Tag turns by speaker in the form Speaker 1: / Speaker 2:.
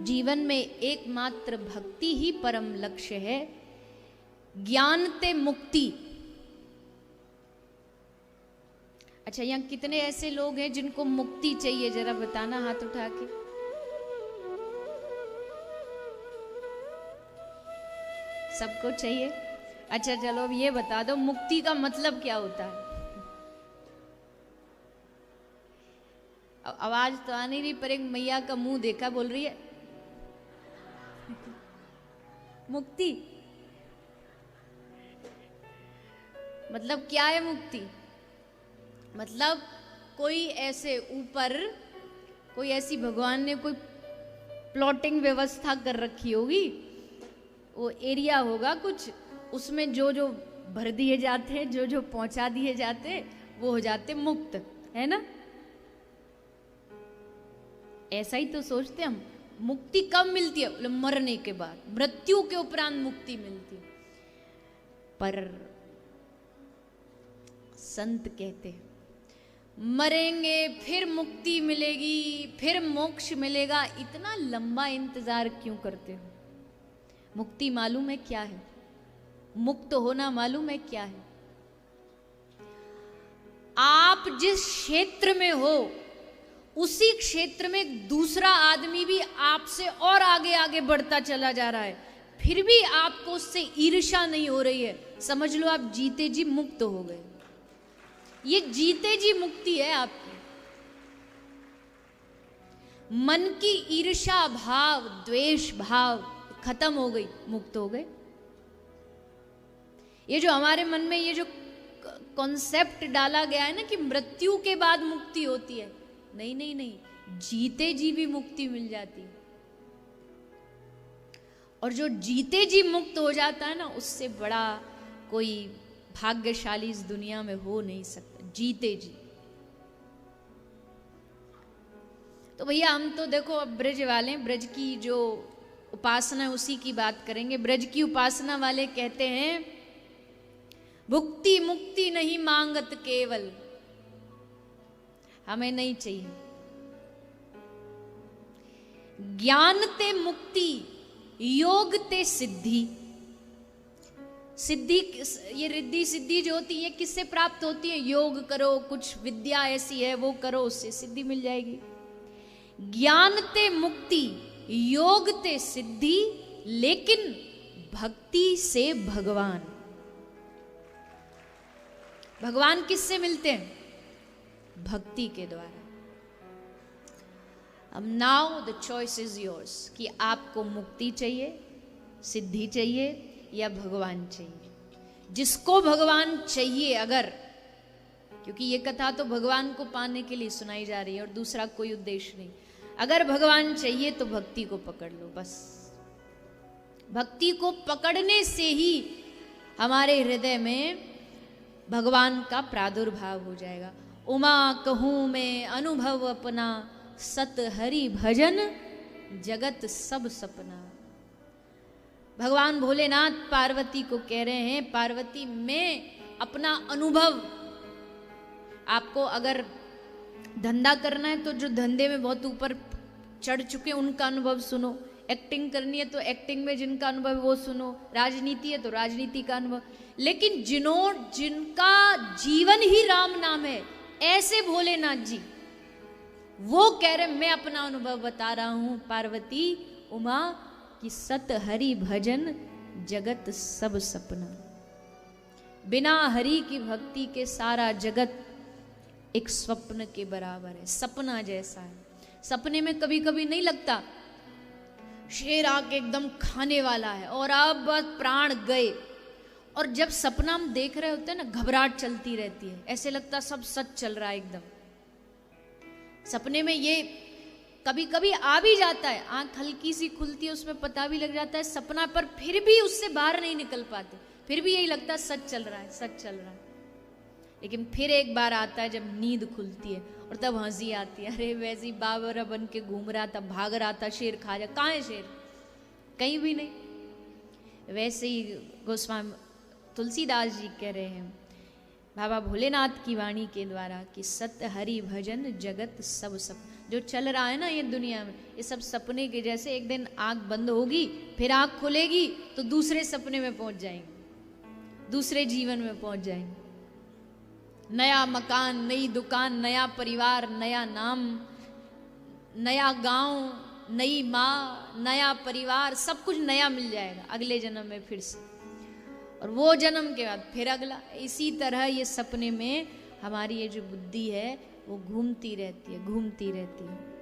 Speaker 1: जीवन में एकमात्र भक्ति ही परम लक्ष्य है। ज्ञान ते मुक्ति। अच्छा, यहाँ कितने ऐसे लोग हैं जिनको मुक्ति चाहिए, जरा बताना हाथ उठा के। सबको चाहिए? अच्छा चलो अब ये बता दो, मुक्ति का मतलब क्या होता है? आवाज तो आ नहीं रही, पर एक मैया का मुंह देखा, बोल रही है मुक्ति मतलब क्या है? मुक्ति मतलब कोई ऐसे ऊपर कोई ऐसी भगवान ने कोई प्लॉटिंग व्यवस्था कर रखी होगी, वो एरिया होगा कुछ, उसमें जो जो भर दिए जाते हैं, जो जो पहुंचा दिए जाते हैं, वो हो जाते मुक्त, है ना? ऐसा ही तो सोचते हम। मुक्ति कब मिलती है? बोले मरने के बाद, मृत्यु के उपरांत मुक्ति मिलती है। पर संत कहते हैं मरेंगे फिर मुक्ति मिलेगी, फिर मोक्ष मिलेगा। इतना लंबा इंतजार क्यों करते हो? मुक्ति मालूम है क्या है? मुक्त होना मालूम है क्या है? आप जिस क्षेत्र में हो, उसी क्षेत्र में एक दूसरा आदमी भी आपसे और आगे आगे बढ़ता चला जा रहा है, फिर भी आपको उससे ईर्ष्या नहीं हो रही है, समझ लो आप जीते जी मुक्त हो गए। ये जीते जी मुक्ति है आपकी। मन की ईर्ष्या भाव, द्वेष भाव खत्म हो गई, मुक्त हो गए। ये जो हमारे मन में ये जो कॉन्सेप्ट डाला गया है ना कि मृत्यु के बाद मुक्ति होती है, नहीं नहीं नहीं, जीते जी भी मुक्ति मिल जाती है। और जो जीते जी मुक्त हो जाता है ना, उससे बड़ा कोई भाग्यशाली इस दुनिया में हो नहीं सकता। जीते जी। तो भैया हम तो देखो अब ब्रज वाले, ब्रज की जो उपासना है उसी की बात करेंगे। ब्रज की उपासना वाले कहते हैं भुक्ति मुक्ति नहीं मांगत केवल, हमें नहीं चाहिए। ज्ञान ते मुक्ति, योग ते सिद्धि। सिद्धि, ये रिद्धि सिद्धि जो होती है किससे प्राप्त होती है? योग करो, कुछ विद्या ऐसी है वो करो, उससे सिद्धि मिल जाएगी। ज्ञान ते मुक्ति, योग ते सिद्धि, लेकिन भक्ति से भगवान। भगवान किससे मिलते हैं? भक्ति के द्वारा। अब now the choice is yours कि आपको मुक्ति चाहिए, सिद्धि चाहिए या भगवान चाहिए। जिसको भगवान चाहिए, अगर, क्योंकि ये कथा तो भगवान को पाने के लिए सुनाई जा रही है और दूसरा कोई उद्देश्य नहीं। अगर भगवान चाहिए तो भक्ति को पकड़ लो बस। भक्ति को पकड़ने से ही हमारे हृदय में भगवान का प्रादुर्भाव हो जाएगा। उमा कहूं मैं अनुभव अपना, सत हरि भजन जगत सब सपना। भगवान भोलेनाथ पार्वती को कह रहे हैं, पार्वती मैं अपना अनुभव, आपको अगर धंधा करना है तो जो धंधे में बहुत ऊपर चढ़ चुके हैं उनका अनुभव सुनो, एक्टिंग करनी है तो एक्टिंग में जिनका अनुभव है वो सुनो, राजनीति है तो राजनीति का अनुभव। लेकिन जिनका जीवन ही राम नाम है, ऐसे भोलेनाथ जी, वो कह रहे मैं अपना अनुभव बता रहा हूं पार्वती उमा कि सत हरि भजन जगत सब सपना। बिना हरि की भक्ति के सारा जगत एक स्वप्न के बराबर है, सपना जैसा है। सपने में कभी कभी नहीं लगता शेर आके एकदम खाने वाला है और अब बस प्राण गए, और जब सपना हम देख रहे होते हैं ना, घबराहट चलती रहती है, ऐसे लगता सब सच चल रहा है एकदम। सपने में ये कभी कभी आ भी जाता है, आंख हल्की सी खुलती है, उसमें पता भी लग जाता है सपना, पर फिर भी उससे बाहर नहीं निकल पाते, फिर भी यही लगता है सच चल रहा है, सच चल रहा है। लेकिन फिर एक बार आता है जब नींद खुलती है और तब हंसी आती है, अरे वैसी बाबरा बन के घूम रहा था, भाग रहा था, शेर खा जा, कहाँ है शेर? कहीं भी नहीं। वैसे ही गोस्वामी तुलसीदास जी कह रहे हैं बाबा भोलेनाथ की वाणी के द्वारा कि सत्य हरि भजन जगत सब सब। जो चल रहा है ना ये दुनिया में, ये सब सपने के जैसे। एक दिन आंख बंद होगी, फिर आंख खुलेगी तो दूसरे सपने में पहुंच जाएंगे, दूसरे जीवन में पहुंच जाएंगे। नया मकान, नई दुकान, नया परिवार, नया नाम, नया गांव, नई माँ, नया परिवार, सब कुछ नया मिल जाएगा अगले जन्म में फिर से। और वो जन्म के बाद फिर अगला। इसी तरह ये सपने में हमारी ये जो बुद्धि है वो घूमती रहती है, घूमती रहती है।